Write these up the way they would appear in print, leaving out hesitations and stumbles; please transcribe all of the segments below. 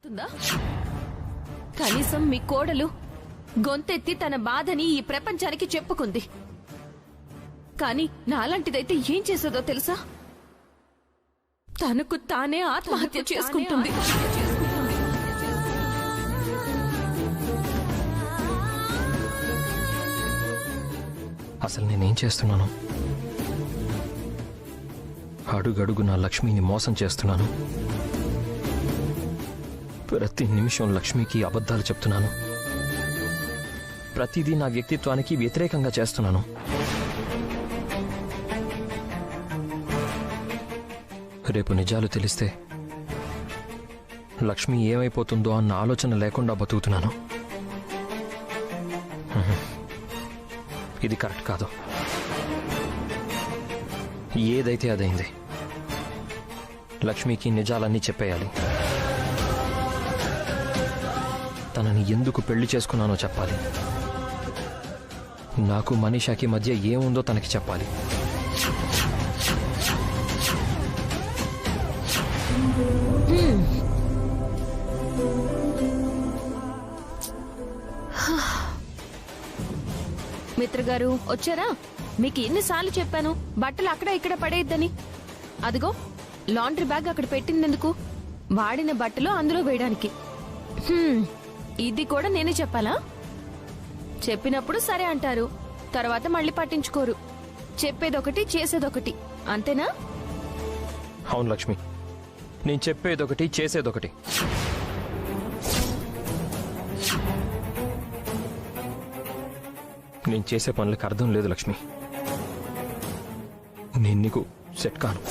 అర్థమవుతుందా? కనీసం మీ కోడలు గొంతెత్తి తన బాధని ఈ ప్రపంచానికి చెప్పుకుంది. కానీ నాలాంటిదైతే ఏం చేసేదో తెలుసా? తనకు తానే ఆత్మహత్య చేసుకుంటుంది. అసలు నేనేం చేస్తున్నాను? అడుగడుగు నా లక్ష్మిని మోసం చేస్తున్నాను. ప్రతి నిమిషం లక్ష్మికి అబద్ధాలు చెప్తున్నాను. ప్రతిదీ నా వ్యక్తిత్వానికి వ్యతిరేకంగా చేస్తున్నాను. రేపు నిజాలు తెలిస్తే లక్ష్మి ఏమైపోతుందో అన్న ఆలోచన లేకుండా బతుకుతున్నాను. ఇది కరెక్ట్ కాదు. ఏదైతే అదైంది. లక్ష్మికి నిజాలన్నీ చెప్పేయాలి. తనని ఎందుకు పెళ్లి చేసుకున్నానో చెప్పాలి. నాకు మనీషాకి మధ్య ఏముందో తనకి చెప్పాలి. మిత్రగారు వచ్చారా? మీకు ఎన్నిసార్లు చెప్పాను బట్టలు అక్కడ ఇక్కడ పడేద్దని. అదిగో లాండ్రీ బ్యాగ్ అక్కడ పెట్టిందెందుకు? వాడిన బట్టలు అందులో వేయడానికి. ఇది కూడా నేనే చెప్పాలా? చెప్పినప్పుడు సరే అంటారు, తర్వాత మళ్ళీ పట్టించుకోరు. చెప్పేదొకటి చేసేదొకటి, అంతేనా? అవును లక్ష్మి, నేను చెప్పేదొకటి చేసేదొకటి. నేను చేసే పనులకు అర్థం లేదు లక్ష్మి. నేను నీకు సెట్ కాను.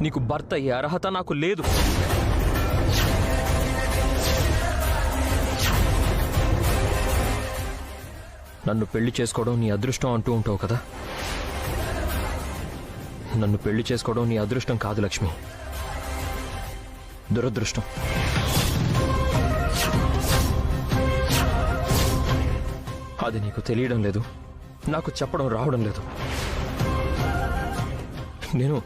నీకు భర్త అయ్యే అర్హత నాకు లేదు. నన్ను పెళ్లి చేసుకోవడం నీ అదృష్టం అంటూ ఉంటావు కదా. నన్ను పెళ్లి చేసుకోవడం నీ అదృష్టం కాదు లక్ష్మి, దురదృష్టం. అది నీకు తెలియడం లేదు, నాకు చెప్పడం రావడం లేదు. నేను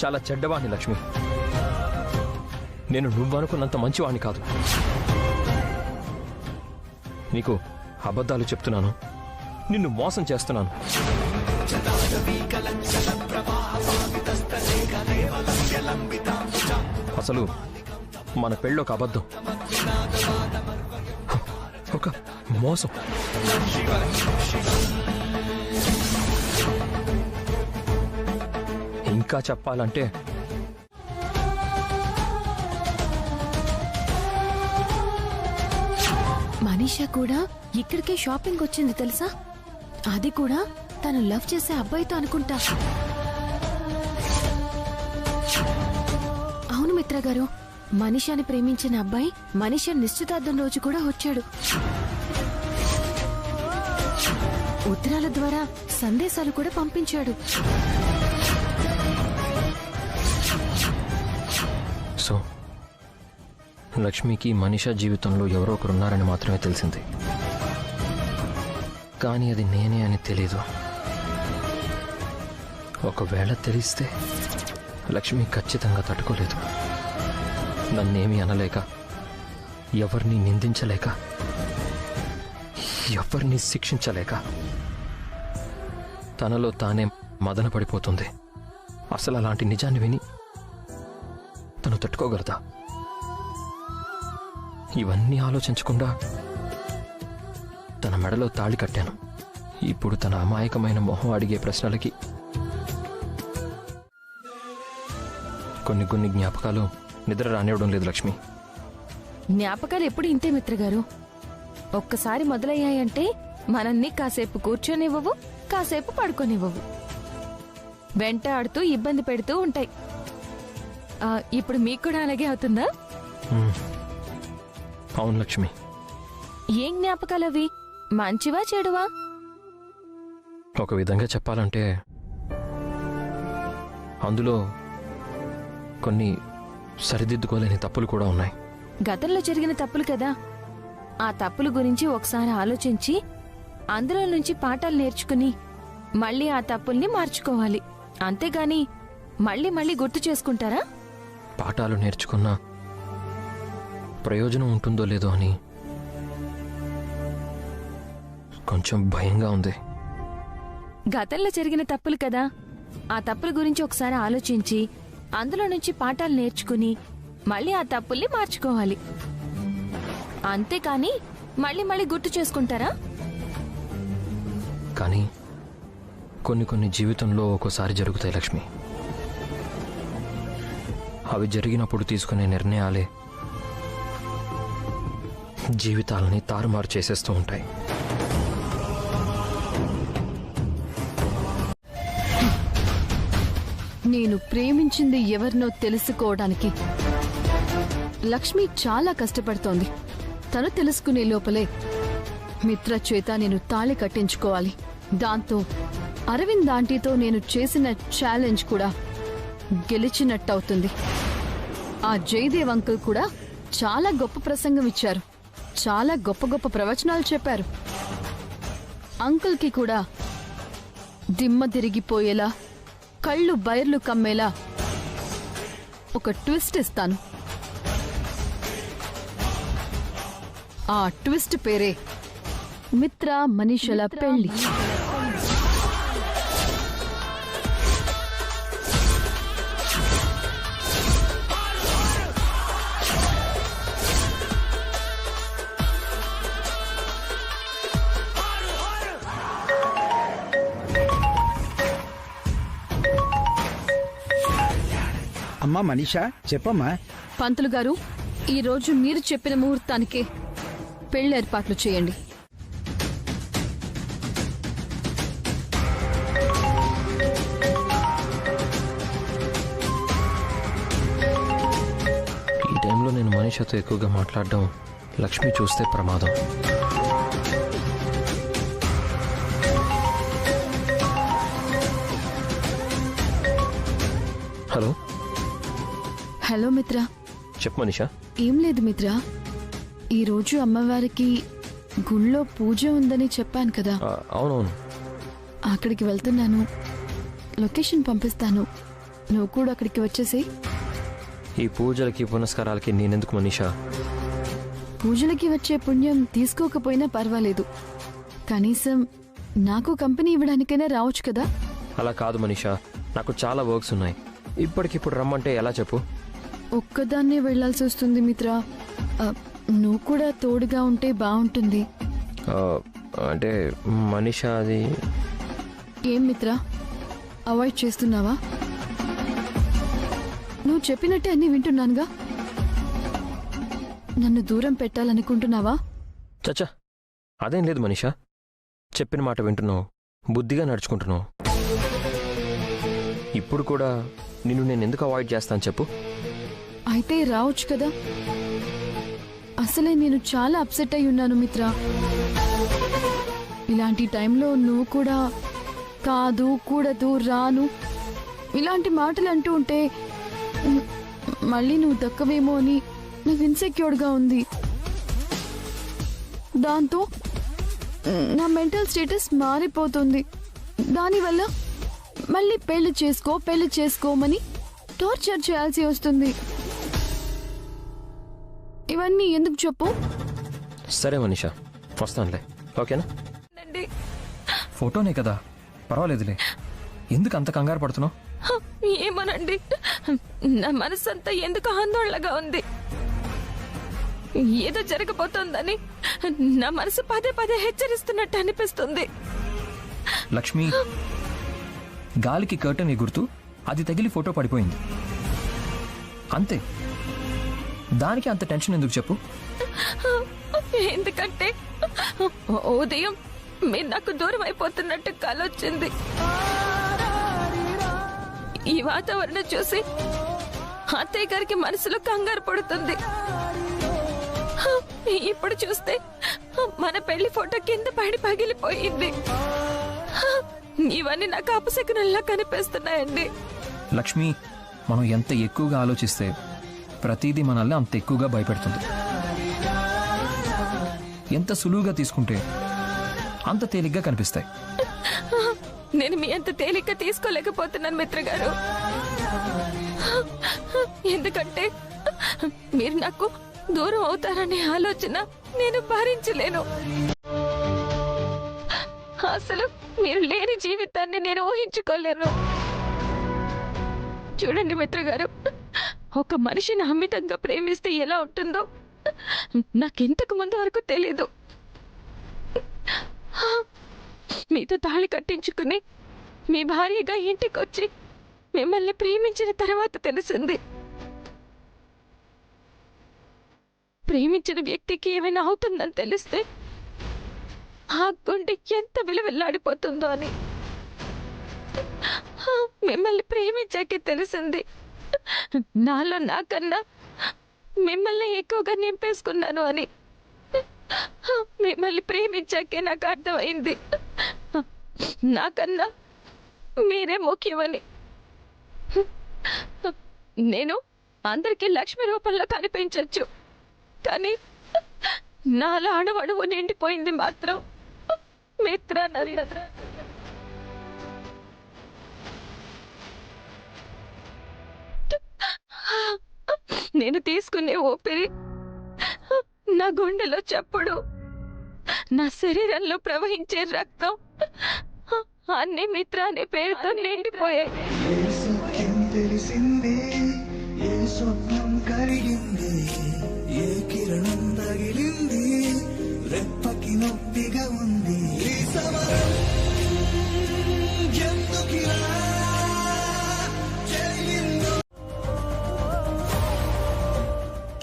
చాలా చెడ్డవాణ్ణి లక్ష్మి. నేను నువ్వనుకున్నంత మంచివాణ్ణి కాదు. నీకు అబద్ధాలు చెప్తున్నాను, నిన్ను మోసం చేస్తున్నాను. అసలు మన పెళ్ళొక అబద్ధం, ఒక మోసం. ఇంకా చెప్పాలంటే మనీషా కూడా ఇక్కడికే షాపింగ్ వచ్చింది తెలుసా? అది కూడా తను లవ్ చేసే అబ్బాయితో అనుకుంటా. అవును మిత్రగారు, మనీషాని ప్రేమించిన అబ్బాయి మనీషా నిశ్చితార్థం రోజు కూడా వచ్చాడు. ఉత్తరాల ద్వారా సందేశాలు కూడా పంపించాడు. సో లక్ష్మికి మనీషా జీవితంలో ఎవరో ఒకరున్నారని మాత్రమే తెలిసింది, కానీ అది నేనే అని తెలీదు. ఒకవేళ తెలిస్తే లక్ష్మి ఖచ్చితంగా తట్టుకోలేదు. నన్నేమీ అనలేక, ఎవరిని నిందించలేక, ఎవరిని శిక్షించలేక తనలో తానే మదన పడిపోతుంది. అసలు అలాంటి నిజాన్ని విని తను తట్టుకోగలదా? ఇవన్నీ ఆలోచించకుండా తన మెడలో తాళి కట్టాను. ఇప్పుడు తన అమాయకమైన మొహం అడిగే ప్రశ్నలకి కొన్ని జ్ఞాపకాలు నిద్ర రానివ్వడం లేదు లక్ష్మి. జ్ఞాపకాలు ఎప్పుడు ఇంతే మిత్రగారు. ఒక్కసారి మొదలయ్యాయంటే మనల్ని కాసేపు కూర్చొనివ్వవు, కాసేపు పడుకోనివ్వవు. వెంటాడుతూ ఇబ్బంది పెడుతూ ఉంటాయి. ఇప్పుడు మీకు కూడా అలాగే అవుతుందా? అవును లక్ష్మి. ఏం జ్ఞాపకాలవి? మంచివా చెడువా? ఒక విధంగా చెప్పాలంటే అందులో కొన్ని సరిదిద్దుకోలేని తప్పులు కూడా ఉన్నాయి. గతంలో జరిగిన తప్పులు కదా. ఆ తప్పుల గురించి ఒకసారి ఆలోచించి అందులో నుంచి పాఠాలు నేర్చుకుని మళ్ళీ ఆ తప్పుల్ని మార్చుకోవాలి. అంతేగాని మళ్ళీ మళ్ళీ గుర్తు చేసుకుంటారా? పాఠాలు నేర్చుకున్నా ప్రయోజనం ఉంటుందో లేదో అని కొంచెం భయంగా ఉంది. గతంలో జరిగిన తప్పులు కదా, ఆ తప్పుల గురించి ఒకసారి ఆలోచించి అందులో నుంచి పాఠాలు నేర్చుకుని మళ్ళీ ఆ తప్పుల్ని మార్చుకోవాలి. అంతేకాని మళ్ళీ మళ్ళీ గుర్తు చేసుకుంటారా? కానీ కొన్ని జీవితంలో ఒక్కోసారి జరుగుతాయి లక్ష్మి. అవి జరిగినప్పుడు తీసుకునే నిర్ణయాలే జీవితాలని తారుమారు చేసేస్తూ ఉంటాయి. నేను ప్రేమించింది ఎవరినో తెలుసుకోవడానికి లక్ష్మి చాలా కష్టపడుతోంది. తను తెలుసుకునే లోపలే మిత్ర చేత నేను తాళి కట్టించుకోవాలి. దాంతో అరవింద్ ఆంటీతో నేను చేసిన ఛాలెంజ్ కూడా గెలిచినట్టవుతుంది. ఆ జయదేవ్ అంకుల్ కూడా చాలా గొప్ప ప్రసంగం ఇచ్చారు. చాలా గొప్ప గొప్ప ప్రవచనాలు చెప్పారు. అంకుల్కి కూడా దిమ్మ తిరిగిపోయేలా, కళ్ళు బైర్లు కమ్మేలా ఒక ట్విస్ట్ ఇస్తాను. ఆ ట్విస్ట్ పేరే మిత్ర మనీషల పెళ్లి. అమ్మా మనీషా, చెప్పమ్మా. పంతులు గారు, ఈ రోజు మీరు చెప్పిన ముహూర్తానికే పెళ్లి ఏర్పాట్లు చేయండి. ఈ టైంలో నేను మనీషాతో ఎక్కువగా మాట్లాడడం లక్ష్మి చూస్తే ప్రమాదం. హలో హలో మిత్ర. చెప్పు మనీషా. ఏం లేదు మిత్ర, ఈరోజు అమ్మవారికి గుళ్ళో పూజ ఉందని చెప్పాను కదా. అవునవును. అక్కడికి వెళ్తున్నాను. లొకేషన్ పంపిస్తాను. నువ్వు కూడా అక్కడికి వచ్చేసి. ఈ పూజలకి పునస్కారాలకి నేనెందుకు మనీషా? పూజలకి వచ్చే పుణ్యం తీసుకోకపోయినా పర్వాలేదు. కనీసం నాకు కంపెనీ ఇవ్వడానికైనా రావచ్చు కదా. అలా కాదు మనీషా, నాకు చాలా వర్క్స్ ఉన్నాయి. ఇప్పటికిప్పుడు రమ్మంటే ఎలా చెప్పు? ఒక్కదాన్నే వెళ్లాల్సి వస్తుంది మిత్ర. నువ్వు కూడా తోడుగా ఉంటే బాగుంటుంది. అంటే మనీషా, అది ఏం మిత్ర, అవాయిడ్ చేస్తున్నావా? నువ్వు చెప్పినట్టే అన్ని వింటున్నానుగా. నన్ను దూరం పెట్టాలనుకుంటున్నావా? చచ్చా, అదేం లేదు మనీషా. చెప్పిన మాట వింటున్నావు, బుద్ధిగా నడుచుకుంటున్నావు. ఇప్పుడు కూడా నిన్ను నేను ఎందుకు అవాయిడ్ చేస్తాను చెప్పు? అయితే రావచ్చు కదా. అసలే నేను చాలా అప్సెట్ అయి ఉన్నాను మిత్ర. ఇలాంటి టైంలో నువ్వు కూడా కాదు, కూడదు, రాను ఇలాంటి మాటలు అంటూ ఉంటే మళ్ళీ నువ్వు దక్కవేమో అని నాకు ఇన్సెక్యూర్గా ఉంది. దాంతో నా మెంటల్ స్టేటస్ మారిపోతుంది. దానివల్ల మళ్ళీ పెళ్లి చేసుకోమని టార్చర్ చేయాల్సి వస్తుంది. ఇవన్నీ ఎందుకు చెప్పు? సరే మనీషా, వస్తానులే. ఓకేనా? ఫోటోనే కదా, పర్వాలేదులే. ఎందుకు అంత కంగారు పడుతున్నావు? ఏమోనండి, నా మనసంతా ఎందుకు ఆందోళనగా ఉంది. ఏదో జరగబోతోందని నా మనసు పదే పదే హెచ్చరిస్తున్నట్టు అనిపిస్తుంది. లక్ష్మి, గాలికి కర్టన్ ఎగురుతూ అది తగిలి ఫోటో పడిపోయింది అంతే. దానికి అంత టెన్షన్ ఎందుకు చెప్పు? ఎందుకంటే ఉదయం మీరు నాకు దూరం అయిపోతున్నట్టు కలొచ్చింది. ఈ వాతావరణం చూసి అత్తయ్య గారికి మనసులో కంగారు పడుతుంది. ఇప్పుడు చూస్తే మన పెళ్లి ఫోటో కింద పడి పగిలిపోయింది. ఇవన్నీ నాకు అపశకునంలా కనిపిస్తున్నాయండి. లక్ష్మి, మనం ఎంత ఎక్కువగా ఆలోచిస్తే ప్రతిదీ మనల్ని అంత ఎక్కువగా భయపెడుతుంది. ఎంత సులువుగా తీసుకుంటే అంత తేలిగ్గా కనిపిస్తాయి. నేను మీ అంత తేలిక తీసుకోలేకపోతున్నాను మిత్ర గారు. ఎందుకంటే మీరు నాకు దూరం అవుతారనే ఆలోచన నేను భరించలేను. అసలు మీరు లేని జీవితాన్ని నేను ఊహించుకోలేను. చూడండి మిత్ర గారు, ఒక మనిషిని అమితంగా ప్రేమిస్తే ఎలా ఉంటుందో నాకింతకు ముందు వరకు తెలీదు. మీతో తాళి కట్టించుకుని మీ భార్యగా ఇంటికొచ్చి మిమ్మల్ని ప్రేమించిన తర్వాత తెలిసింది. ప్రేమించిన వ్యక్తికి ఏమైనా అవుతుందని తెలిస్తే ఆ గుండె ఎంత విలువెల్లాడిపోతుందో అని. మిమ్మల్ని ప్రేమించాకే తెలిసింది నాలో నాకన్నా మిమ్మల్ని ఎక్కువగా నింపేసుకున్నాను అని. మిమ్మల్ని ప్రేమించాకే నాకు అర్థమైంది నాకన్నా మీరే ముఖ్యమని. నేను అందరికీ లక్ష్మి రూపంలో కనిపించవచ్చు, కానీ నాలో అణువణువు నిండిపోయింది మాత్రం మిత్ర నరేంద్ర. నేను తీసుకునే ఊపిరి, నా గుండెలో చప్పుడు, నా శరీరంలో ప్రవహించే రక్తం అన్ని మిత్ర అనే పేరుతో నిండిపోయాయి. తెలిసింది ఏ స్వప్నం కలిగింది, ఏ కిరణం తగిలింది, రెప్పకి నొప్పిగా ఉంది ఈ సమరం ఎందుకిలా జరిగిందో.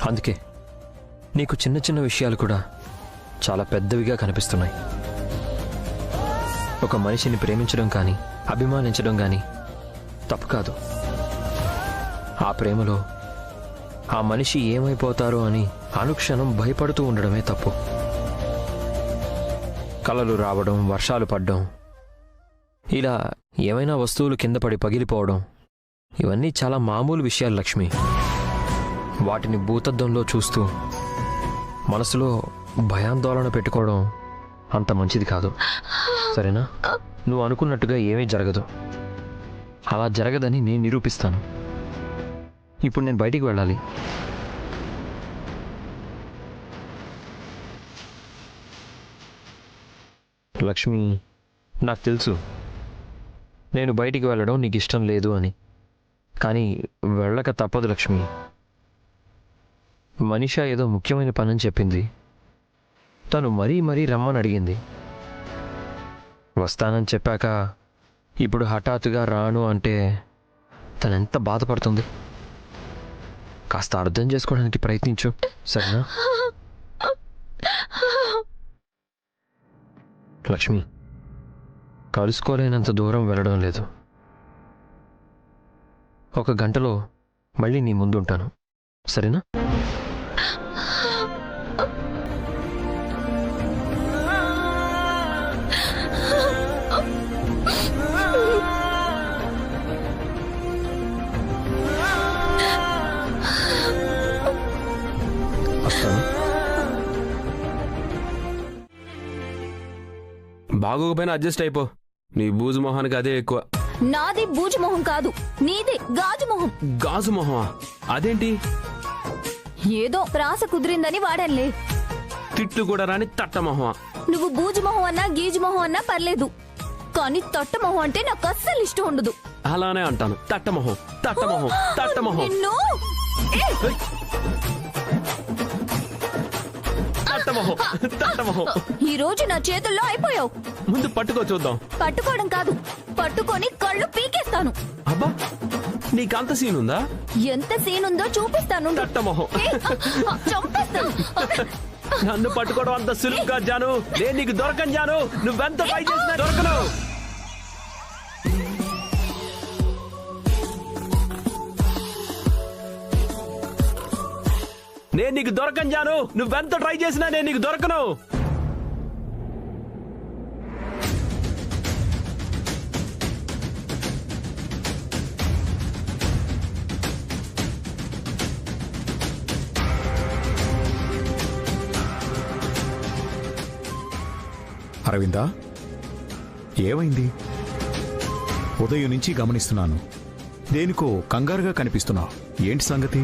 అందుకే నీకు చిన్న చిన్న విషయాలు కూడా చాలా పెద్దవిగా కనిపిస్తున్నాయి. ఒక మనిషిని ప్రేమించడం కానీ అభిమానించడం కానీ తప్పు కాదు. ఆ ప్రేమలో ఆ మనిషి ఏమైపోతారో అని అనుక్షణం భయపడుతూ ఉండడమే తప్పు. కలలు రావడం, వర్షాలు పడ్డం, ఇలా ఏమైనా వస్తువులు కింద పడి పగిలిపోవడం, ఇవన్నీ చాలా మామూలు విషయాలు లక్ష్మి. వాటిని భూతద్దంలో చూస్తూ మనసులో భయాందోళన పెట్టుకోవడం అంత మంచిది కాదు, సరేనా? నువ్వు అనుకున్నట్టుగా ఏమీ జరగదు. అలా జరగదని నేను నిరూపిస్తాను. ఇప్పుడు నేను బయటికి వెళ్ళాలి. లక్ష్మి, నాకు తెలుసు నేను బయటికి వెళ్ళడం నీకు ఇష్టం లేదు అని, కానీ వెళ్ళక తప్పదు లక్ష్మి. మనీషా ఏదో ముఖ్యమైన పని చెప్పింది. తను మరీ రమ్మని అడిగింది. వస్తానని చెప్పాక ఇప్పుడు హఠాత్తుగా రాను అంటే తనెంత బాధపడుతుంది. కాస్త అర్థం చేసుకోవడానికి ప్రయత్నించు, సరేనా? లక్ష్మి, కలుసుకోలేనంత దూరం వెళ్ళడం లేదు. ఒక గంటలో మళ్ళీ నీ ముందుంటాను, సరేనా? బాగోకపోయినా అడ్జస్ట్ అయిపో. నీ బూజు మొహానికి అదే ఎక్కువ. నాది బూజు మొహం కాదు, నీదే గాజు మొహం. గాజు మొహమా? అదేంటి? ఏదో ప్రాస కుదిరిందని వాడన్లే. తిట్లు కూడా రాని తట్ట మొహమా? నువ్వు బూజు మొహం అన్నా గీజు మొహం అన్నా పర్లేదు, కానీ తట్ట మొహం అంటే నాకు అస్సలు ఇష్టం ఉండదు. అలానే అంటాను. తట్ట మొహం, తట్ట మొహం, తట్ట మొహం. నిన్ను ఈ రోజు నా చేతుల్లో అయిపోయావు. ముందు పట్టుకో చూద్దాం. పట్టుకోవడం కాదు, పట్టుకొని కళ్ళు పీకేస్తాను. అబ్బా, నీకంత సీన్ ఉందా? ఎంత సీన్ ఉందో చూపిస్తాను. తట్ట మొహం. చంపేస్తాను. నన్ను పట్టుకోవడం అంత సులువుగా జాను. నేను నీకు దొరకను జాను. నువ్వెంత ట్రై చేసినా దొరకను. నేను నీకు దొరకను జాను. నువ్వెంత ట్రై చేసినా నేను నీకు దొరకను. అరవిందా, ఏమైంది? ఉదయం నుంచి గమనిస్తున్నాను. దేనికో కంగారుగా కనిపిస్తున్నావు. ఏంటి సంగతి?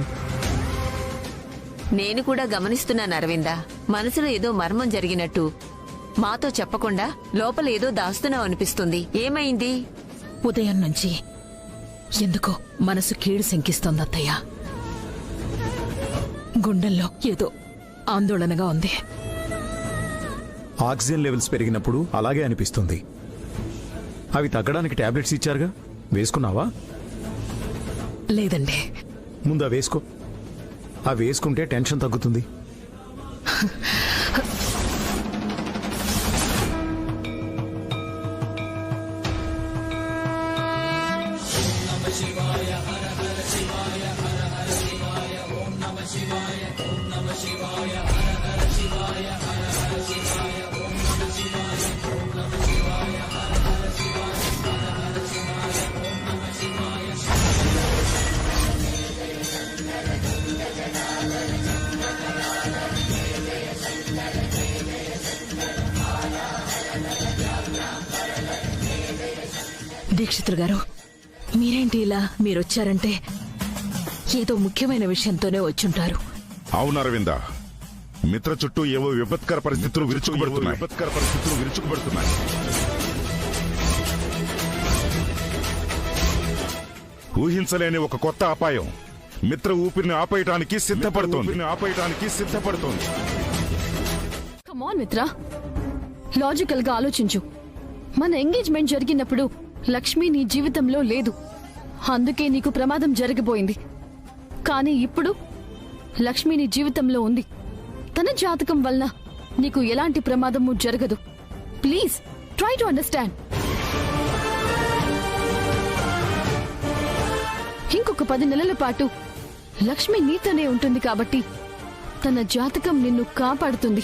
నేను కూడా గమనిస్తున్నాను అరవిందా, మనసులో ఏదో మర్మం జరిగినట్టు. మాతో చెప్పకుండా లోపల ఏదో దాస్తున్నావు అనిపిస్తుంది. ఏమైంది? ఉదయం నుంచి ఎందుకో మనసు కీడు శంకిస్తోంది అత్తయ్య. గుండెల్లో ఏదో ఆందోళనగా ఉంది. ఆక్సిజన్ లెవెల్స్ పెరిగినప్పుడు అలాగే అనిపిస్తుంది. అవి తగ్గడానికి టాబ్లెట్స్ ఇచ్చారుగా, వేసుకున్నావా? లేదండి. ముందు అవి వేసుకో. అవి వేసుకుంటే టెన్షన్ తగ్గుతుంది. దీక్షితులు గారు, మీరేంటి ఇలా? మీరొచ్చారంటే ఏదో ముఖ్యమైన విషయంతోనే వచ్చుంటారు. అవును అరవింద, మిత్ర చుట్టూ ఏవో విపత్కర పరిస్థితులు విరుచుకుపడుతున్నాయి. ఊహించలేని ఒక కొత్త అపాయం మిత్ర ఊపిరిని ఆపేయటానికి సిద్ధపడుతోంది. కమ్ ఆన్ మిత్ర, లాజికల్ గా ఆలోచించు. మన ఎంగేజ్మెంట్ జరిగినప్పుడు లక్ష్మి నీ జీవితంలో లేదు, అందుకే నీకు ప్రమాదం జరగబోయింది. కానీ ఇప్పుడు లక్ష్మి నీ జీవితంలో ఉంది. తన జాతకం వల్ల నీకు ఎలాంటి ప్రమాదము జరగదు. Please try to understand. ఇంకొక 10 నెలల పాటు లక్ష్మి నీతోనే ఉంటుంది కాబట్టి తన జాతకం నిన్ను కాపాడుతుంది.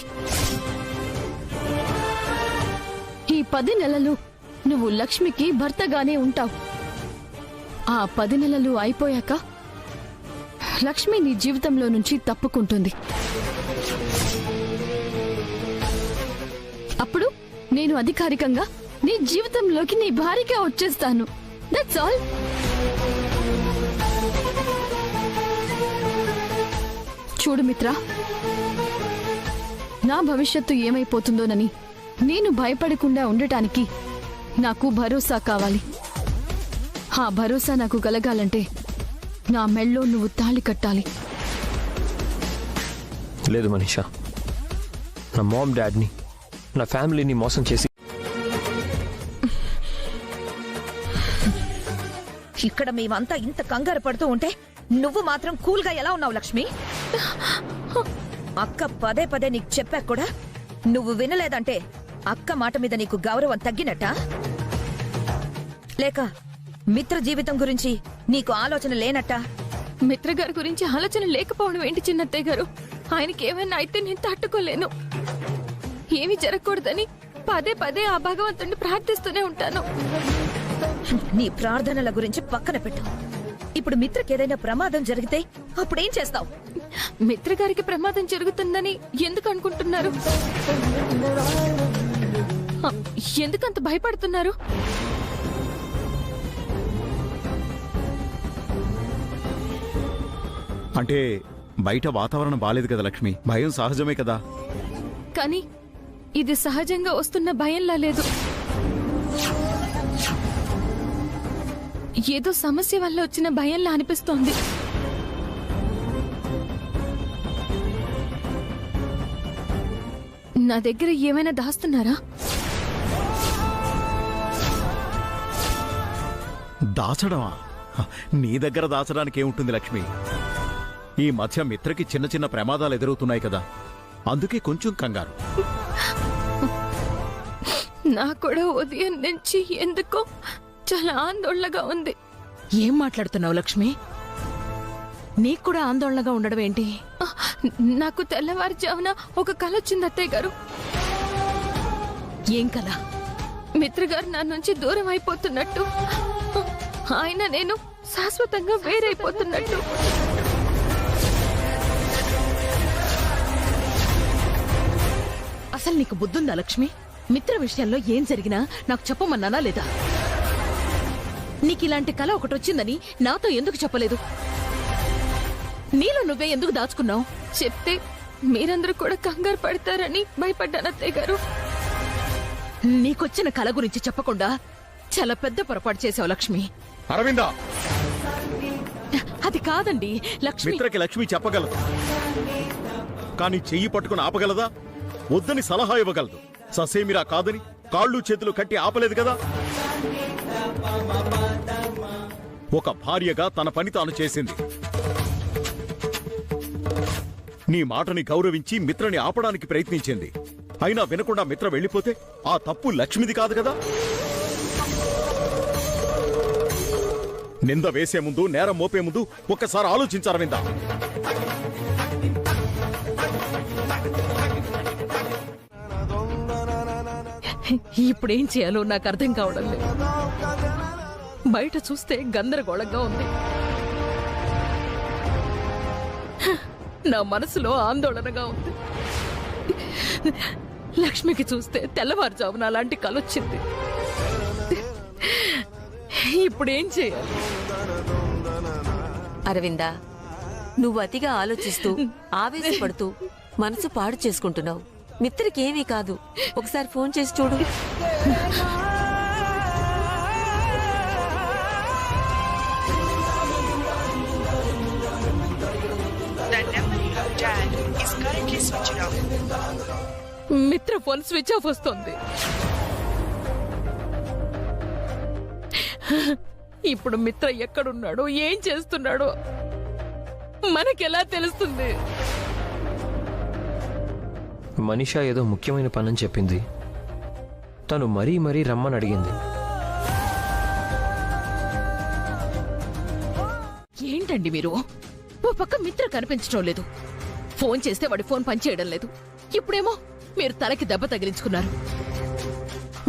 ఈ 10 నెలలు నువ్వు లక్ష్మికి భర్తగానే ఉంటావు. ఆ 10 నెలలు అయిపోయాక లక్ష్మి నీ జీవితంలో నుంచి తప్పుకుంటుంది. అప్పుడు నేను అధికారికంగా నీ జీవితంలోకి నీ భార్యగా వచ్చేస్తాను. That's all. చూడు మిత్ర, నా భవిష్యత్తు ఏమైపోతుందోనని నేను భయపడకుండా ఉండటానికి నాకు భరోసా కావాలి. ఆ భరోసా నాకు కలగాలంటే నా మెళ్ళో నువ్వు తాళి కట్టాలి. లేదు మనీషా, నా మామ్ డాడ్ని, నా ఫ్యామిలీని మోసం చేసి ఇక్కడ మేమంతా ఇంత కంగారు పడుతూ ఉంటే నువ్వు మాత్రం కూల్ గా ఎలా ఉన్నావు లక్ష్మి? అక్క పదే పదే నీకు చెప్పాక కూడా నువ్వు వినలేదంటే అక్క మాట మీద నీకు గౌరవం తగ్గినట్టా? లేక మిత్ర జీవితం గురించి నీకు ఆలోచన లేనట్టా? మిత్ర గారి గురించి ఆలోచన లేకపోవడం ఏంటి చిన్నత్తయ్య గారు? ఆయనకి ఏమైనా అయితే నేను తట్టుకోలేను. ఏమీ జరగకూడదని పదే పదే ఆ భగవంతుడిని ప్రార్థిస్తూనే ఉంటాను. నీ ప్రార్థనల గురించి పక్కన పెట్టు. ఇప్పుడు మిత్రకి ఏదైనా ప్రమాదం జరిగితే అప్పుడేం చేస్తావు? మిత్ర గారికి ప్రమాదం జరుగుతుందని ఎందుకు అనుకుంటున్నారు? ఎందుకంత భయపడుతున్నారు? అంటే బయట వాతావరణం బాలేదు కదా లక్ష్మి, భయం సహజమే కదా. కానీ ఇది సహజంగా వస్తున్న భయంలా లేదు. ఏదో సమస్య వల్ల వచ్చిన భయంలా అనిపిస్తోంది. నా దగ్గర ఏమైనా దాస్తున్నారా? దాచడమా? నీ దగ్గర దాచడానికి ఏముంటుంది లక్ష్మి? ఈ మధ్య మిత్రకి చిన్న చిన్న ప్రమాదాలు ఎదురవుతున్నాయి కదా, అందుకే కొంచెం కంగారు. నాకు కూడా ఉదయం నుంచి ఎందుకో చాలా ఆందోళనగా ఉంది. ఏం మాట్లాడుతున్నావు లక్ష్మి? నీకు కూడా ఆందోళనగా ఉండడం ఏంటి? నాకు తెల్లవారుజామున ఒక కల వచ్చింది అత్తయ్య గారు. ఏం కల? మిత్రగారు నా నుంచి దూరం అయిపోతున్నట్టు, ఆయన నేను శాశ్వతంగా వేరైపోతున్నట్టు. అసలు నీకు బుద్ధుందా లక్ష్మి? మిత్ర విషయంలో ఏం జరిగినా నాకు చెప్పమన్నానా లేదా? నీకిలాంటి కల ఒకటొచ్చిందని నాతో ఎందుకు చెప్పలేదు? నీలో నువ్వే ఎందుకు దాచుకున్నావు? చెప్తే మీరందరూ కూడా కంగారు పడతారని భయపడ్డాను అత్తయ్య గారు. నీకొచ్చిన కళ గురించి చెప్పకుండా చాలా పెద్ద పొరపాటు చేసావు లక్ష్మి. అరవిందా, అది కాదండి లక్ష్మి. మిత్రకి లక్ష్మి చెప్పగలదు, కానీ చెయ్యి పట్టుకుని ఆపగలదా? వద్దని సలహా ఇవ్వగలదు. ససేమిరా కాదని కాళ్ళు చేతులు కట్టి ఆపలేదు కదా. ఒక భార్యగా తన పని తాను చేసింది. నీ మాటని గౌరవించి మిత్రని ఆపడానికి ప్రయత్నించింది. అయినా వినకుండా మిత్ర వెళ్ళిపోతే ఆ తప్పు లక్ష్మిది కాదు కదా. నింద వేసే ముందు, నేరం మోపే ముందు ఒక్కసారి ఆలోచించారవిందా. ఇప్పుడేం చేయాలో నాకు అర్థం కావడం లేదు. బయట చూస్తే గందరగోళంగా ఉంది. నా మనసులో ఆందోళనగా ఉంది. లక్ష్మికి చూస్తే తెల్లవారుజామున అలాంటి కలొచ్చింది. ఇప్పుడేం చేయాలి? అరవిందా, నువ్వు అతిగా ఆలోచిస్తూ ఆవేశపడుతూ మనసు పాడు చేసుకుంటున్నావు. మిత్రకి ఏమీ కాదు, ఒకసారి ఫోన్ చేసి చూడు. మిత్ర ఫోన్ స్విచ్ ఆఫ్ వస్తుంది. ఇప్పుడు మిత్ర ఎక్కడున్నాడో, ఏం చేస్తున్నాడో మనకెలా తెలుస్తుంది? మనీషా ఏదో ముఖ్యమైన పనని చెప్పింది. తను మరీ మరీ రమ్మని అడిగింది. ఏంటండి మీరు? ఓ పక్క మిత్ర కనిపించడం లేదు, ఫోన్ చేస్తే వాడి ఫోన్ పనిచేయడం లేదు. ఇప్పుడేమో మీరు తలకి దెబ్బ తగిలించుకున్నారు.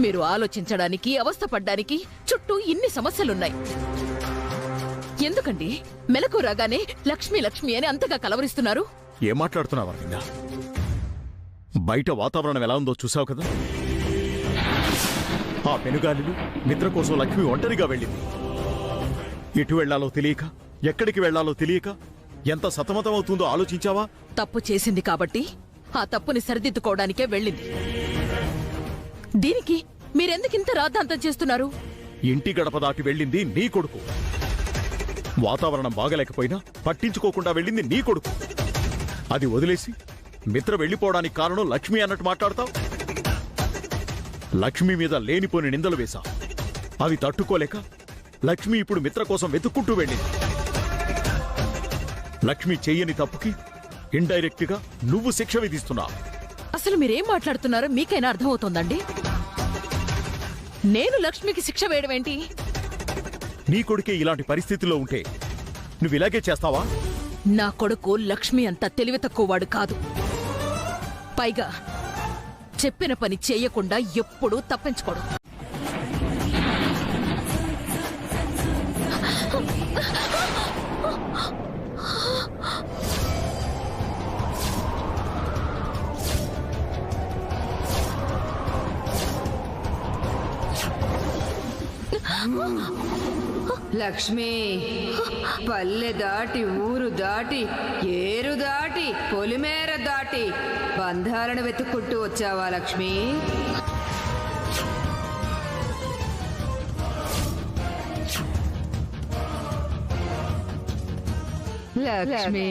మీరు ఆలోచించడానికి, అవస్థపడ్డానికి చుట్టూ ఇన్ని సమస్యలున్నాయి. ఎందుకండి మెలకు రాగానే లక్ష్మి లక్ష్మి అని అంతగా కలవరిస్తున్నారు? ఏం మాట్లాడుతున్నావు అరవిందా? బయట వాతావరణం ఎలా ఉందో చూసావు కదా. ఆ పెనుగాలిలు మిత్ర కోసం లక్ష్మి ఒంటరిగా వెళ్ళింది. ఎటు వెళ్లాలో తెలియక, ఎక్కడికి వెళ్లాలో తెలియక ఎంత సతమతమవుతుందో ఆలోచించావా? తప్పు చేసింది కాబట్టి ఆ తప్పుని సరిదిద్దుకోవడానికే వెళ్ళింది. దీనికి మీరెందుకింత రాద్ధాంతం చేస్తున్నారు? ఇంటి గడప దాటి వెళ్ళింది నీ కొడుకు. వాతావరణం బాగలేకపోయినా పట్టించుకోకుండా వెళ్ళింది నీ కొడుకు. అది వదిలేసి మిత్ర వెళ్ళిపోవడానికి కారణం లక్ష్మి అన్నట్టు మాట్లాడతావు. లక్ష్మి మీద లేనిపోని నిందలు వేశా. అవి తట్టుకోలేక లక్ష్మి ఇప్పుడు మిత్ర కోసం వెతుక్కుంటూ వెళ్ళింది. లక్ష్మి చెయ్యని తప్పుకి ఇండైరెక్ట్ గా నువ్వు శిక్ష విధిస్తున్నావు. అసలు మీరేం మాట్లాడుతున్నారో మీకైనా అర్థమవుతోందండి? నేను లక్ష్మికి శిక్ష వేయడం ఏంటి? నీ కొడుకే ఇలాంటి పరిస్థితిలో ఉంటే నువ్వు ఇలాగే చేస్తావా? నా కొడుకు లక్ష్మి అంత తెలివి తక్కువవాడు కాదు. పైగా చెప్పిన పని చేయకుండా ఎప్పుడూ తప్పించుకోడు. లక్ష్మి, పల్లె దాటి, ఊరు దాటి, ఏరు దాటి, పొలిమేర దాటి బంధాలను వెతుక్కుంటూ వచ్చావా లక్ష్మి? లక్ష్మి,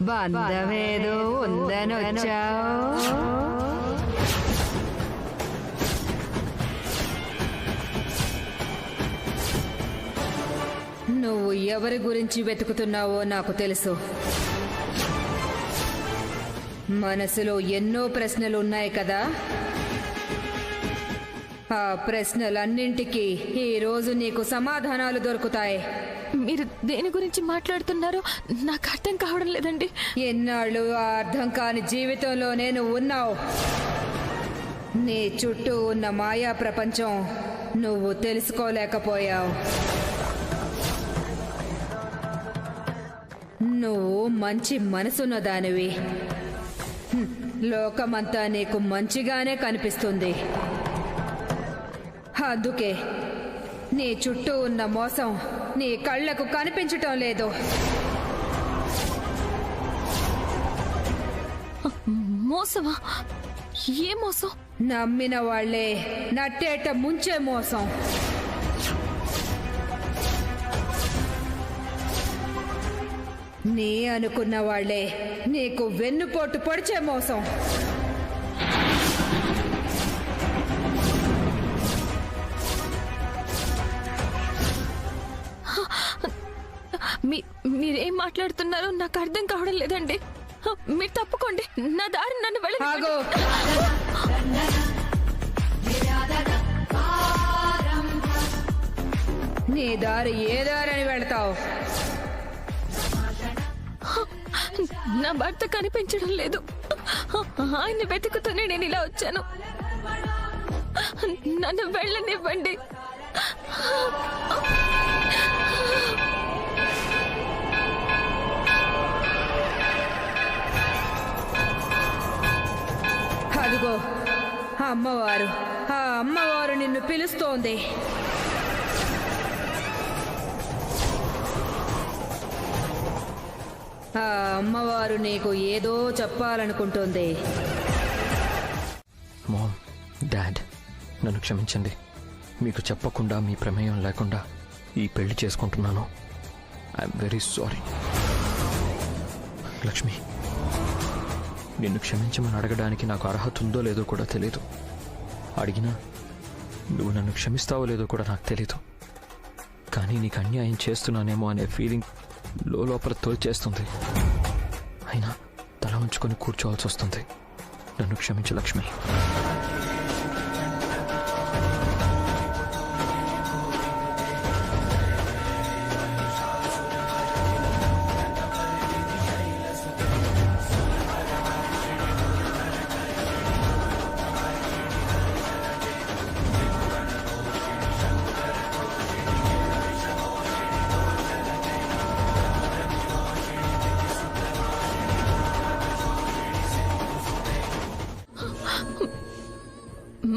బంధమేదో ఉందని వచ్చావు. నువ్వు ఎవరి గురించి వెతుకుతున్నావో నాకు తెలుసు. మనసులో ఎన్నో ప్రశ్నలు ఉన్నాయి కదా. ఆ ప్రశ్నలన్నింటికీ ఈ రోజు నీకు సమాధానాలు దొరుకుతాయి. మీరు దేని గురించి మాట్లాడుతున్నారో నాకు అర్థం కావడం లేదండి. ఎన్నాళ్ళు ఆ అర్థం కాని జీవితంలోనే నువ్వు ఉన్నావు. నీ చుట్టూ ఉన్న మాయా ప్రపంచం నువ్వు తెలుసుకోలేకపోయావు. నువ్వు మంచి మనసున్న దానివి. లోకమంతా నీకు మంచిగానే కనిపిస్తుంది. అందుకే నీ చుట్టూ ఉన్న మోసం నీ కళ్ళకు కనిపించటం లేదు. మోసమా? ఏ మోసం? నమ్మిన వాళ్లే నట్టేట ముంచే మోసం. నీ అనుకున్న వాళ్లే నీకు వెన్నుపోటు పొడిచే మోసం. మీరేం మాట్లాడుతున్నారో నాకు అర్థం కావడం లేదండి. మీరు తప్పుకోండి, నా దారి నన్ను వెళ్ళదు. నీ దారి ఏ దారని వెళ్తావు? నా భర్త కనిపించడం లేదు. ఆయన్ని వెతుకుతూనే నేను ఇలా వచ్చాను. నన్ను వెళ్ళనివ్వండి. అదిగో అమ్మవారు, ఆ అమ్మవారు నిన్ను పిలుస్తోంది. ఆ అమ్మవారు నీకు ఏదో చెప్పాలనుకుంటోంది. మామ్, డాడ్, నన్ను క్షమించండి. మీకు చెప్పకుండా, మీ ప్రమేయం లేకుండా ఈ పెళ్లి చేసుకుంటున్నాను. I'm very sorry. లక్ష్మి, నిన్ను క్షమించమని అడగడానికి నాకు అర్హత ఉందో లేదో కూడా తెలీదు. అడిగినా నువ్వు నన్ను క్షమిస్తావో లేదో కూడా నాకు తెలీదు. కానీ నీకు అన్యాయం చేస్తున్నానేమో అనే ఫీలింగ్ లోపల తోల్చేస్తుంది. అయినా తల ఉంచుకొని కూర్చోవాల్సి వస్తుంది. నన్ను క్షమించు లక్ష్మి.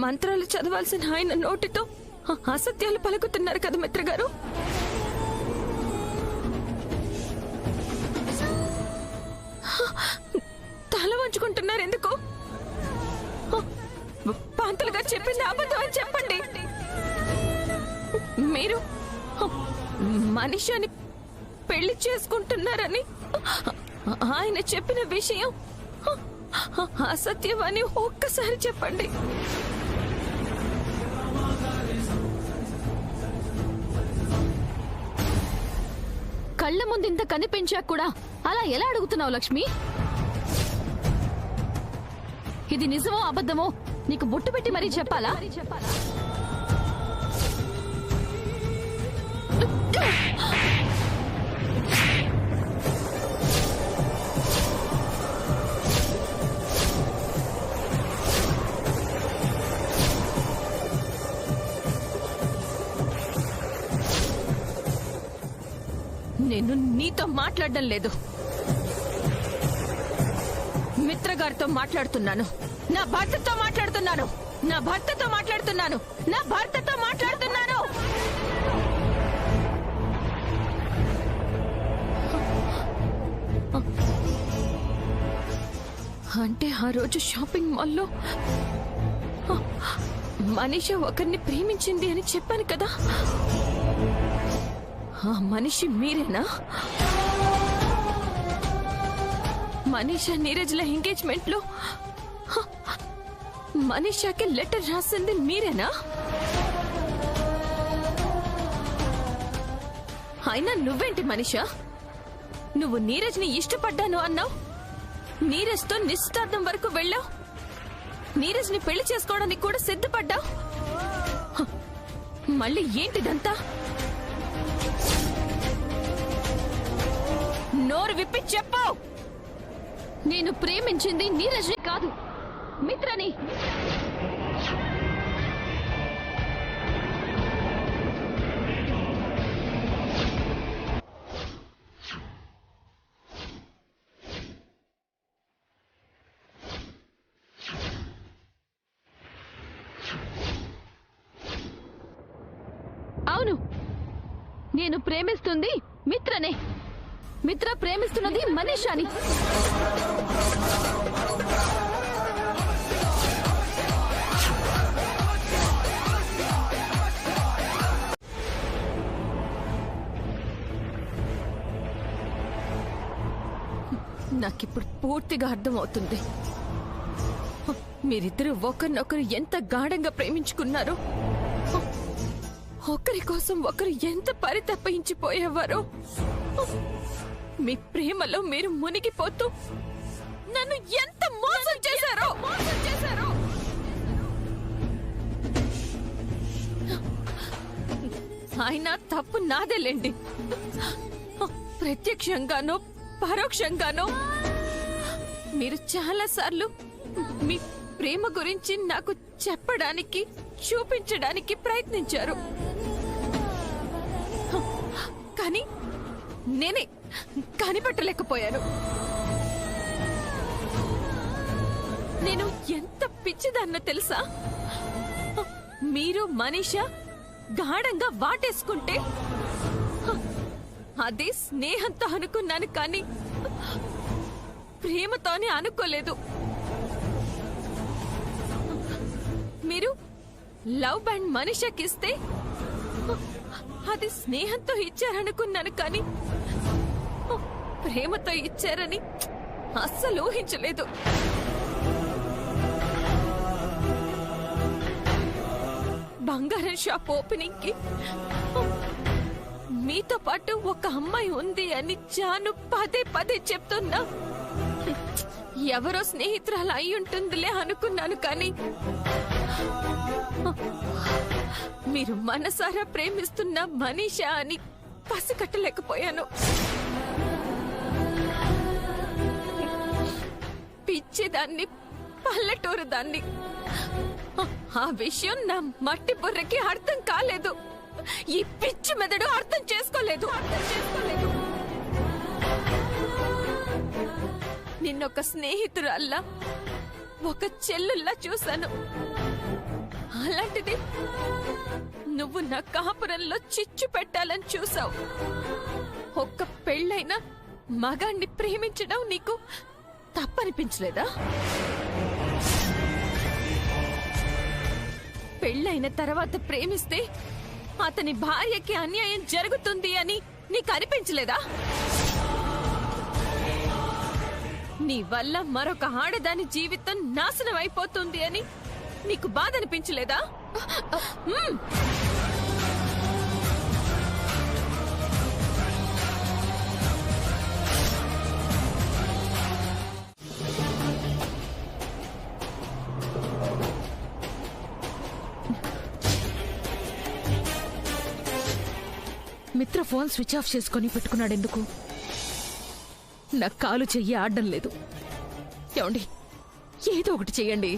మంత్రాలు చదవాల్సిన ఆయన నోటితో అసత్యాలు పలుకుతున్నారు కదా మిత్ర గారు. తల వంచుకుంటున్నారు ఎందుకు? పంతులు గారు చెప్పింది అబద్ధం అని చెప్పండి. మీరు మనిషిని పెళ్లి చేసుకుంటున్నారని ఆయన చెప్పిన విషయం అసత్యం అని ఒక్కసారి చెప్పండి. కళ్ళ ముందు ఇంత కనిపించాక కూడా అలా ఎలా అడుగుతున్నావు లక్ష్మి? ఇది నిజమో అబద్ధమో నీకు బొట్టు పెట్టి మరీ చెప్పాలా? నేను నీతో మాట్లాడడం లేదు, మిత్రగారితో మాట్లాడుతున్నాను. నా భర్తతో మాట్లాడుతున్నాను. నా భర్తతో మాట్లాడుతున్నాను. నా భర్తతో మాట్లాడుతున్నాను. అంటే ఆ రోజు షాపింగ్ మాల్లో మనిషి ఒకరిని ప్రేమించింది అని చెప్పాను కదా. ఆ మనిషి మీరేనా? మనీషా నీరజ్ల ఎంగేజ్మెంట్ లో మనీషాకి లెటర్ రాసింది మీరేనా? అయినా నువ్వేంటి మనీషా, నువ్వు నీరజ్ని ఇష్టపడ్డాను అన్నావు. నీరజ్తో నిశ్చితార్థం వరకు వెళ్ళావు. నీరజ్ని పెళ్లి చేసుకోవడానికి కూడా సిద్ధపడ్డావు. మళ్ళీ ఏంటిదంతా? నోరు విప్పి చెప్పు. నేను ప్రేమించింది నీరజ్ని కాదు, మిత్రని. అవును, నేను ప్రేమిస్తుంది మిత్రనే. మిత్ర ప్రేమిస్తున్నది మనీషాని. నాకిప్పుడు పూర్తిగా అర్థమవుతుంది. మీరిద్దరూ ఒకరినొకరు ఎంత గాఢంగా ప్రేమించుకున్నారో, ఒకరి కోసం ఒకరు ఎంత పరితపించిపోయేవారో. మీ ప్రేమలో మీరు మునిగిపోతూ నన్ను ఎంత మోసం చేశారో. అయినా తప్పు నాదేలేండి. ప్రత్యక్షంగానో పరోక్షంగానో మీరు చాలా సార్లు మీ ప్రేమ గురించి నాకు చెప్పడానికి, చూపించడానికి ప్రయత్నించారు. కానీ నేనే కనిపెట్టలేకపోయాను. నేను ఎంత పిచ్చిదాన్నో తెలుసా? మీరు మనీషా గాఢంగా వాటేసుకుంటే అదే స్నేహంతో అనుకున్నాను, కానీ ప్రేమతోనే అనుకోలేదు. మీరు లవ్ బ్యాండ్ మనీషాకిస్తే అది స్నేహంతో ఇచ్చారనుకున్నాను, కానీ ప్రేమతో ఇచ్చారని అస్సలు ఊహించలేదు. బంగారం షాప్ ఓపెనింగ్ కి మీతో పాటు ఒక అమ్మాయి ఉంది అని జాను పదే పదే చెప్తున్నా. ఎవరో స్నేహితురాలు అయి ఉంటుందిలే అనుకున్నాను, కానీ మీరు మనసారా ప్రేమిస్తున్న మనీషా అని పసికట్టలేకపోయాను. పిచ్చిదాన్ని, పల్లెటూరు దాన్ని. ఆ విషయం నా మట్టి బుర్రకి అర్థం కాలేదు. ఈ పిచ్చి మెదడు అర్థం చేసుకోలేదు. నిన్నొక స్నేహితురాల్లా, ఒక చెల్లుల్లా చూశాను. అలాంటిది నువ్వు నా కాపురంలో చిచ్చు పెట్టాలని చూసావు. ఒక్క పెళ్ళైన మగాణ్ణి ప్రేమించడం నీకు తప్పనిపించలేదా? పెళ్ళైన తర్వాత ప్రేమిస్తే అతని భార్యకి అన్యాయం జరుగుతుంది అని నీకు అనిపించలేదా? నీ వల్ల మరొక ఆడదాని జీవితం నాశనం అయిపోతుంది అని నీకు బాధ అనిపించలేదా? మిత్ర ఫోన్ స్విచ్ ఆఫ్ చేసుకుని పెట్టుకున్నాడు ఎందుకు? నా కాలు చెయ్యి ఆడడం లేదు. ఏమండి, ఏదో ఒకటి చెయ్యండి.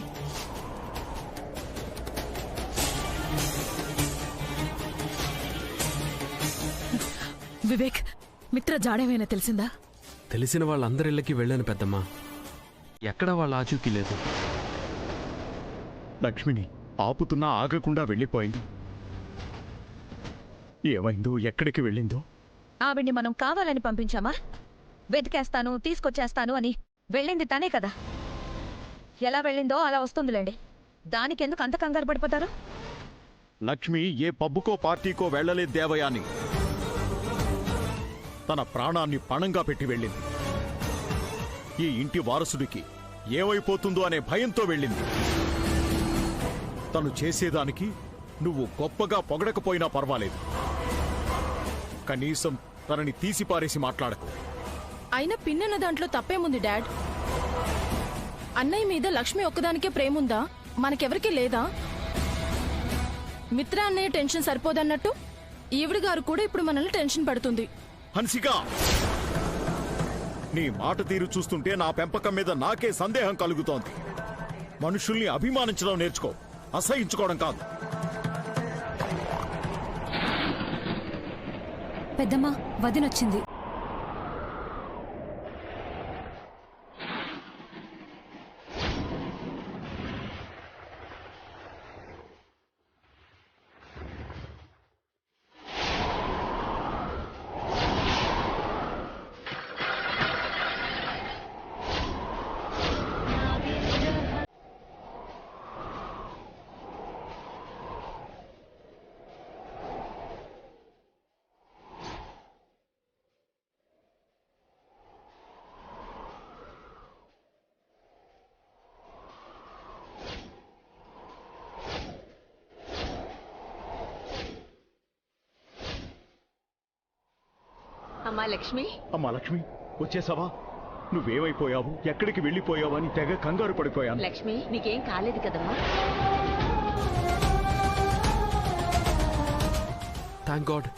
వివేక్, మిత్ర జాడేమైనా తెలిసిందా? తెలిసిన వాళ్ళందరిళ్ళకి వెళ్ళాను పెద్దమ్మా. ఎక్కడ వాళ్ళ ఆచూకీ లేదు. లక్ష్మిని ఆపుతున్నా ఆగకుండా వెళ్ళిపోయింది. ఏమైందో, ఎక్కడికి వెళ్ళిందో? ఆవిడ్ని మనం కావాలని పంపించామా? వెతికేస్తాను, తీసుకొచ్చేస్తాను అని వెళ్ళింది తనే కదా. ఎలా వెళ్ళిందో అలా వస్తుందిలేండి. దానికెందుకు అంత కంగారు పడిపోతారు? లక్ష్మి ఏ పబ్బుకో పార్టీకో వెళ్ళలేదు దేవయాని. తన ప్రాణాన్ని పణంగా పెట్టి వెళ్ళింది. ఈ ఇంటి వారసుడికి ఏమైపోతుందో అనే భయంతో వెళ్ళింది. తను చేసేదానికి నువ్వు గొప్పగా పొగడకపోయినా పర్వాలేదు. కనీసం తనని తీసిపారేసి మాట్లాడకు. అయినా పిన్నన్న దాంట్లో తప్పేముంది డాడ్? అన్నయ్య మీద లక్ష్మి ఒక్కదానికే ప్రేముందా? మనకెవరికీ లేదా? మిత్ర అన్నయ్య టెన్షన్ సరిపోదన్నట్టు ఈవిడ గారు కూడా ఇప్పుడు మనల్ని టెన్షన్ పడుతుంది. హన్సిక, నీ మాట తీరు చూస్తుంటే నా పెంపకం మీద నాకే సందేహం కలుగుతోంది. మనుషుల్ని అభిమానించడం నేర్చుకో, అసహించుకోవడం కాదు. పెద్దమ్మ, వదినొచ్చింది. అమ్మా లక్ష్మి. అమ్మా లక్ష్మి, వచ్చేసావా? నువ్వేమైపోయావు, ఎక్కడికి వెళ్ళిపోయావు అని తెగ కంగారు పడిపోయాను. లక్ష్మి, నీకేం కాలేదు కదమ్మా? Thank God.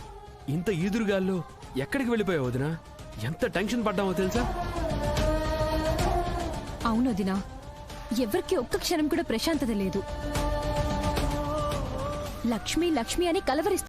ఇంత ఈదురుగాల్లో ఎక్కడికి వెళ్ళిపోయావు వదినా? ఎంత టెన్షన్ పడ్డామో తెలుసా? అవును వదినా, ఎవరికి ఒక్క క్షణం కూడా ప్రశాంతత లేదు. లక్ష్మి లక్ష్మి అని కలవరిస్తూ